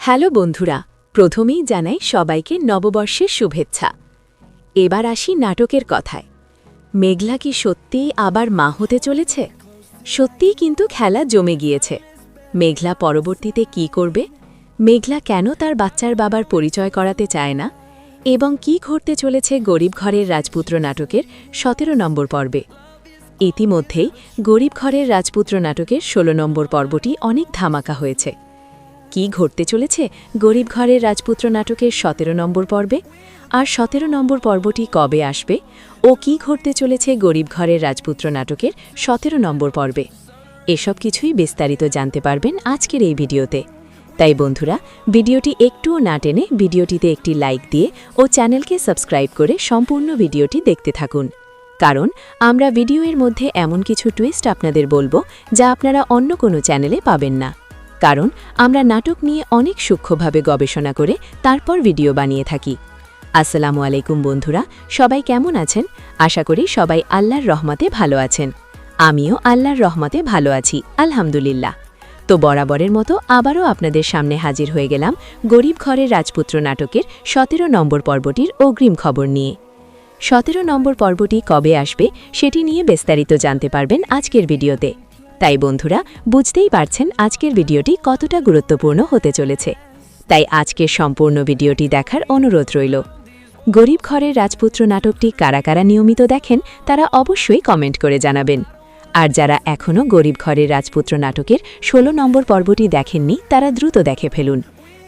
Hello বন্ধুরা, প্রথমেই জানাই সবাইকে নববর্ষের শুভেচ্ছা। এবার আসি নাটকের কথায়। মেঘলা কি সত্যিই আবার মা হতে চলেছে? সত্যিই কিন্তু খেলা জমে গিয়েছে। মেঘলা পরবর্তীতে কি করবে? মেঘলা কেন তার বাচ্চার বাবার পরিচয় করাতে চায় না? এবং কি ঘটতে চলেছে গরিব ঘরের রাজপুত্র নাটকের ১৭ নম্বর পর্বে? ইতিমধ্যেই গরিব ঘরের রাজপুত্র নাটকের ১৬ নম্বর পর্বটি অনেক ধামাকা হয়েছে। কি ঘটতে চলেছে গরিব ঘরের রাজপুত্র নাটকের ১৭ নম্বর পর্বে? আর ১৭ নম্বর পর্বটি কবে আসবে ও কি ঘটতে চলেছে গরিব ঘরের রাজপুত্র নাটকের ১৭ নম্বর পর্বে? এসব কিছুই বিস্তারিত জানতে পারবেন আজকের এই ভিডিওতে। তাই বন্ধুরা, ভিডিওটি একটুও না টেনে ভিডিওটিতে একটি লাইক দিয়ে ও চ্যানেলকে সাবস্ক্রাইব করে সম্পূর্ণ ভিডিওটি দেখতে থাকুন। কারণ আমরা ভিডিওর মধ্যে এমন কিছু টুইস্ট আপনাদের বলবো যা আপনারা অন্য কোনো চ্যানেলে পাবেন না। কারণ আমরা নাটক নিয়ে অনেক সূক্ষ্মভাবে গবেষণা করে তারপর ভিডিও বানিয়ে থাকি। আসসালামু আলাইকুম বন্ধুরা, সবাই কেমন আছেন? আশা করি সবাই আল্লাহর রহমতে ভালো আছেন। আমিও আল্লাহর রহমতে ভালো আছি, আলহামদুলিল্লাহ। তো বরাবরের মতো আবারও আপনাদের সামনে হাজির হয়ে গেলাম গরিব ঘরের রাজপুত্র নাটকের ১৭ নম্বর পর্বটির অগ্রিম খবর নিয়ে। ১৭ নম্বর পর্বটি কবে আসবে সেটি নিয়ে বিস্তারিত জানতে পারবেন আজকের ভিডিওতে। তাই বন্ধুরা, বুঝতেই পারছেন আজকের ভিডিওটি কতটা গুরুত্বপূর্ণ হতে চলেছে। তাই আজকের সম্পূর্ণ ভিডিওটি দেখার অনুরোধ রইল। গরিব ঘরের রাজপুত্র নাটকটি কারা কারা নিয়মিত দেখেন তারা অবশ্যই কমেন্ট করে জানাবেন। আর যারা এখনও গরিব ঘরের রাজপুত্র নাটকের ১৬ নম্বর পর্বটি দেখেননি তারা দ্রুত দেখে ফেলুন।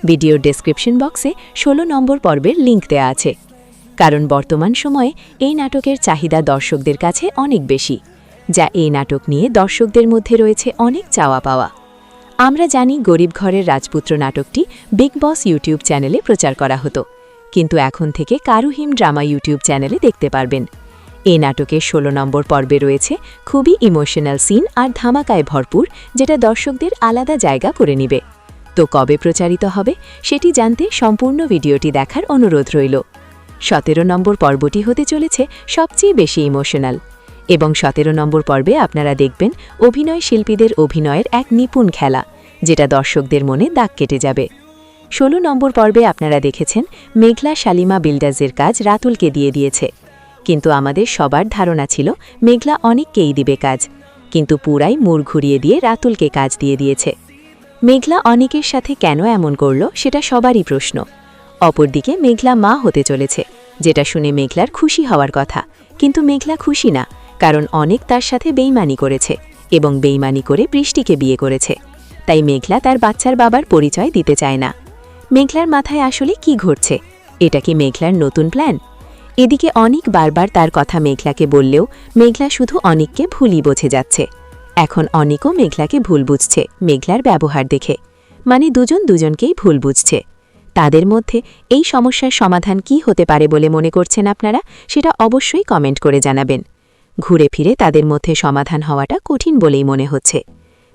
ভিডিওর ডেসক্রিপশন বক্সে ১৬ নম্বর পর্বের লিঙ্ক দেওয়া আছে। কারণ বর্তমান সময়ে এই নাটকের চাহিদা দর্শকদের কাছে অনেক বেশি, যা এই নাটক নিয়ে দর্শকদের মধ্যে রয়েছে অনেক চাওয়া পাওয়া। আমরা জানি গরিব ঘরের রাজপুত্র নাটকটি বিগ বস ইউটিউব চ্যানেলে প্রচার করা হতো, কিন্তু এখন থেকে কারুহিম ড্রামা ইউটিউব চ্যানেলে দেখতে পারবেন। এই নাটকের ১৬ নম্বর পর্বে রয়েছে খুবই ইমোশনাল সিন আর ধামাকায় ভরপুর, যেটা দর্শকদের আলাদা জায়গা করে নিবে। তো কবে প্রচারিত হবে সেটি জানতে সম্পূর্ণ ভিডিওটি দেখার অনুরোধ রইল। ১৭ নম্বর পর্বটি হতে চলেছে সবচেয়ে বেশি ইমোশনাল, এবং ১৭ নম্বর পর্বে আপনারা দেখবেন অভিনয় শিল্পীদের অভিনয়ের এক নিপুণ খেলা, যেটা দর্শকদের মনে দাগ কেটে যাবে। ১৬ নম্বর পর্বে আপনারা দেখেছেন মেঘলা শালিমা বিল্ডার্সের কাজ রাতুলকে দিয়ে দিয়েছে, কিন্তু আমাদের সবার ধারণা ছিল মেঘলা অনেককেই দিবে কাজ, কিন্তু পুরাই মুড় ঘুরিয়ে দিয়ে রাতুলকে কাজ দিয়ে দিয়েছে। মেঘলা অনেকের সাথে কেন এমন করল সেটা সবারই প্রশ্ন। অপরদিকে মেঘলা মা হতে চলেছে, যেটা শুনে মেঘলার খুশি হওয়ার কথা, কিন্তু মেঘলা খুশি না, কারণ অনেক তার সাথে বেইমানি করেছে এবং বেইমানি করে বৃষ্টিকে বিয়ে করেছে। তাই মেঘলা তার বাচ্চার বাবার পরিচয় দিতে চায় না। মেঘলার মাথায় আসলে কি ঘটছে? এটা কি মেঘলার নতুন প্ল্যান? এদিকে অনেক বারবার তার কথা মেঘলাকে বললেও মেঘলা শুধু অনেককে ভুলই বোঝে যাচ্ছে। এখন অনেকও মেঘলাকে ভুল বুঝছে মেঘলার ব্যবহার দেখে, মানে দুজন দুজনকেই ভুল বুঝছে। তাদের মধ্যে এই সমস্যার সমাধান কি হতে পারে বলে মনে করছেন আপনারা, সেটা অবশ্যই কমেন্ট করে জানাবেন। ঘুরে ফিরে তাদের মধ্যে সমাধান হওয়াটা কঠিন বলেই মনে হচ্ছে।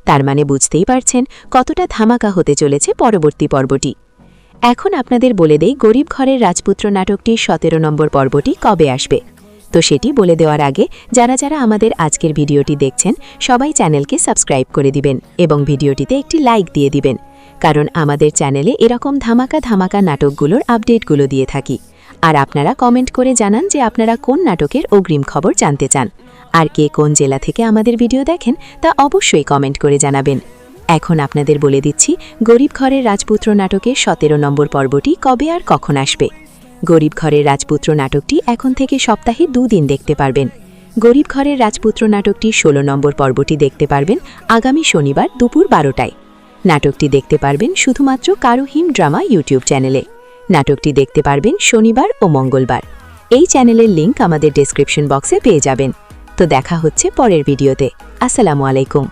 তার মানে বুঝতেই পারছেন কতটা ধামাকা হতে চলেছে পরবর্তী পর্বটি। এখন আপনাদের বলে দেই গরিব ঘরের রাজপুত্র নাটকটির ১৭ নম্বর পর্বটি কবে আসবে। তো সেটি বলে দেওয়ার আগে যারা যারা আমাদের আজকের ভিডিওটি দেখছেন সবাই চ্যানেলকে সাবস্ক্রাইব করে দিবেন এবং ভিডিওটিতে একটি লাইক দিয়ে দিবেন, কারণ আমাদের চ্যানেলে এরকম ধামাকা ধামাকা নাটকগুলোর আপডেটগুলো দিয়ে থাকি। আর আপনারা কমেন্ট করে জানান যে আপনারা কোন নাটকের অগ্রিম খবর জানতে চান, আর কে কোন জেলা থেকে আমাদের ভিডিও দেখেন তা অবশ্যই কমেন্ট করে জানাবেন। এখন আপনাদের বলে দিচ্ছি গরিব ঘরের রাজপুত্র নাটকের ১৭ নম্বর পর্বটি কবে আর কখন আসবে। গরিব ঘরের রাজপুত্র নাটকটি এখন থেকে সপ্তাহে ২ দিন দেখতে পারবেন। গরিব ঘরের রাজপুত্র নাটকটির ১৬ নম্বর পর্বটি দেখতে পারবেন আগামী শনিবার দুপুর ১২টায়। নাটকটি দেখতে পারবেন শুধুমাত্র কারুহিম ড্রামা ইউটিউব চ্যানেলে। নাটকটি দেখতে পারবেন শনিবার ও মঙ্গলবার। এই চ্যানেলের লিঙ্ক আমাদের ডেসক্রিপশন বক্সে পেয়ে যাবেন। তো দেখা হচ্ছে পরের ভিডিওতে। আসসালামু আলাইকুম।